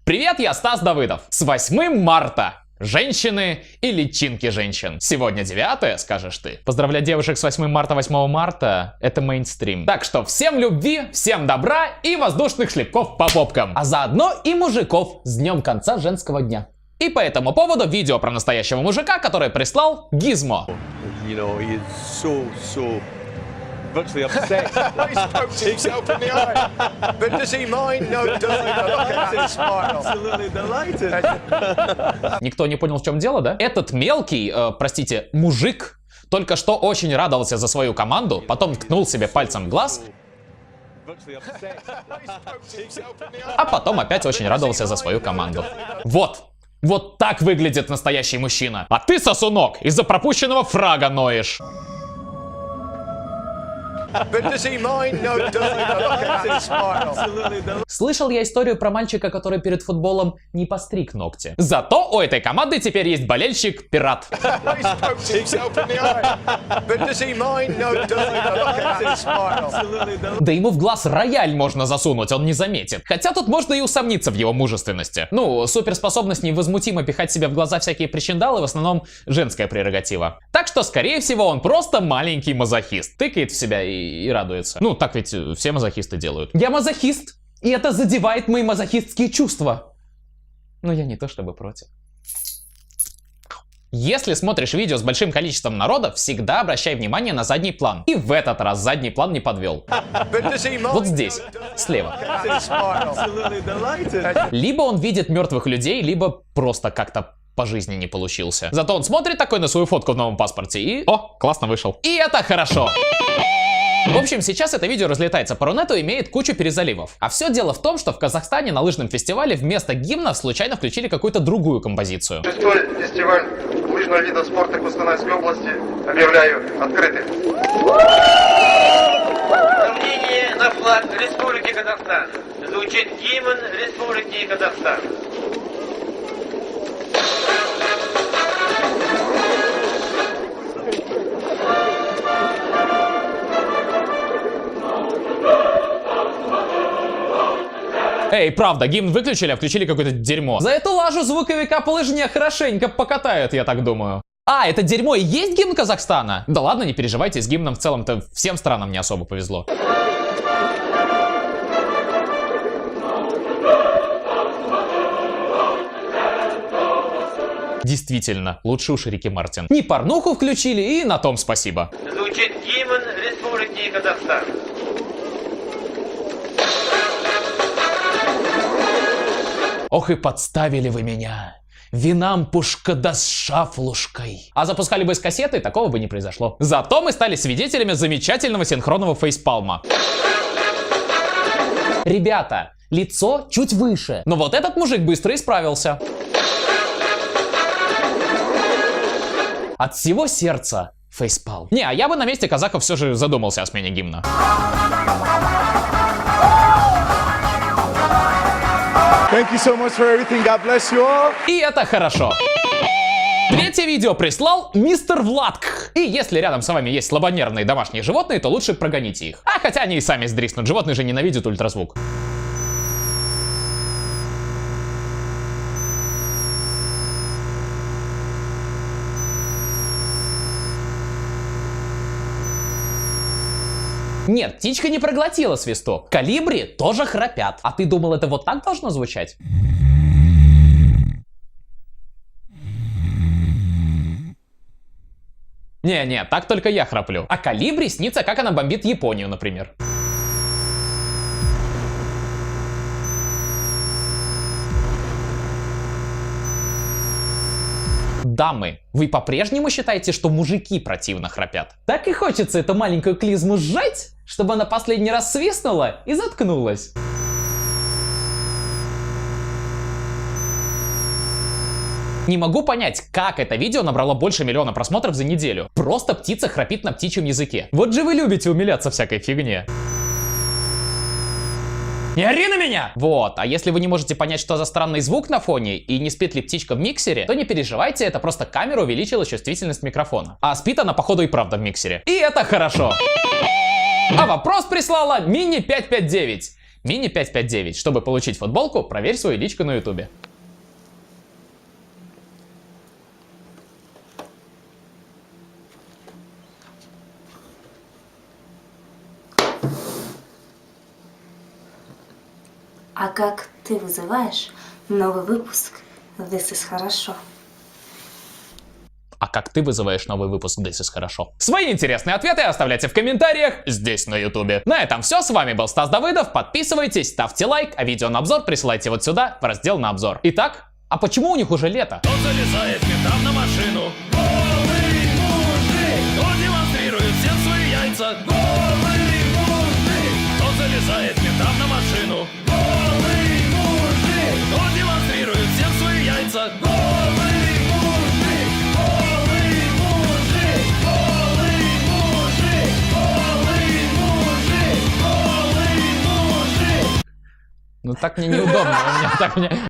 Привет, я Стас Давыдов. С 8 марта! Женщины и личинки женщин. Сегодня 9-е, скажешь ты. Поздравлять девушек с 8 марта, это мейнстрим. Так что всем любви, всем добра и воздушных шлепков по попкам. А заодно и мужиков с днем конца женского дня. И по этому поводу видео про настоящего мужика, который прислал Гизмо. Virtually upset. He's poked himself in the eye. But does he mind? No, he doesn't. Look at that smile. Absolutely delighted. Никто не понял, в чем дело, да? Этот мелкий, простите, мужик только что очень радовался за свою команду, потом ткнул себе пальцем в глаз, а потом опять очень радовался за свою команду. Вот так выглядит настоящий мужчина. А ты, сосунок, из-за пропущенного фрага ноешь. Слышал я историю про мальчика, который перед футболом не постриг ногти. Зато у этой команды теперь есть болельщик-пират. Да ему в глаз рояль можно засунуть, он не заметит. Хотя тут можно и усомниться в его мужественности. Ну, суперспособность невозмутимо пихать себе в глаза всякие причиндалы в основном женская прерогатива. Так что, скорее всего, он просто маленький мазохист. Тыкает в себя и радуется. Ну, так ведь все мазохисты делают. Я мазохист, и это задевает мои мазохистские чувства. Но я не то чтобы против. Если смотришь видео с большим количеством народа, всегда обращай внимание на задний план. И в этот раз задний план не подвел. Вот здесь, слева. Либо он видит мертвых людей, либо просто как-то по жизни не получился. Зато он смотрит такой на свою фотку в новом паспорте и... О, классно вышел. И это хорошо. В общем, сейчас это видео разлетается по Рунету и имеет кучу перезаливов. А все дело в том, что в Казахстане на лыжном фестивале вместо гимна случайно включили какую-то другую композицию. 6-й фестиваль лыжного вида спорта Костанайской области объявляю открытым. Сомнение на флаг Республики Казахстан. Звучит гимн Республики Казахстан. Эй, правда, гимн выключили, а включили какое-то дерьмо. За эту лажу звуковика по лыжне хорошенько покатают, я так думаю. А, это дерьмо и есть гимн Казахстана? Да ладно, не переживайте, с гимном в целом-то всем странам не особо повезло. Действительно, лучше уж Рики Мартин. Не порнуху включили, и на том спасибо. Звучит гимн Республики Казахстан. Ох и подставили вы меня. Винампушка да с шафлушкой. А запускали бы с кассеты, такого бы не произошло. Зато мы стали свидетелями замечательного синхронного фейспалма. Ребята, лицо чуть выше. Но вот этот мужик быстро исправился. От всего сердца фейспалм. Не, а я бы на месте казахов все же задумался о смене гимна. Thank you so much for everything. God bless you all. И это хорошо. Третье видео прислал мистер Владк. И если рядом с вами есть слабонервные домашние животные, то лучше прогоните их. А хотя они и сами сдриснут, животные же ненавидят ультразвук. Нет, птичка не проглотила свисток. Колибри тоже храпят. А ты думал, это вот так должно звучать? Не, так только я храплю. А Колибри снится, как она бомбит Японию, например. Дамы, вы по-прежнему считаете, что мужики противно храпят? Так и хочется эту маленькую клизму сжать, чтобы она последний раз свистнула и заткнулась. Не могу понять, как это видео набрало больше 1 миллиона просмотров за неделю. Просто птица храпит на птичьем языке. Вот же вы любите умиляться всякой фигне. Не ори на меня! Вот, а если вы не можете понять, что за странный звук на фоне и не спит ли птичка в миксере, то не переживайте, это просто камера увеличила чувствительность микрофона. А спит она, походу, и правда в миксере. И это хорошо. А вопрос прислала Мини559. Мини 559. Чтобы получить футболку, проверь свою личку на ютубе. А как ты вызываешь новый выпуск This is хорошо? А как ты вызываешь новый выпуск This is хорошо? Свои интересные ответы оставляйте в комментариях здесь на ютубе. На этом все, с вами был Стас Давыдов, подписывайтесь, ставьте лайк, а видео на обзор присылайте вот сюда, в раздел на обзор. Итак, а почему у них уже лето? Кто залезает метам на машину? Голый мужик! Кто демонстрирует всем свои яйца? Голый мужик! Кто залезает метам на машину? Голый мужик! Кто демонстрирует всем свои яйца? Голый мужик! Голый мужик! Голый мужик! Голый мужик! Голый мужик! Ну так мне неудобно, у меня так мне...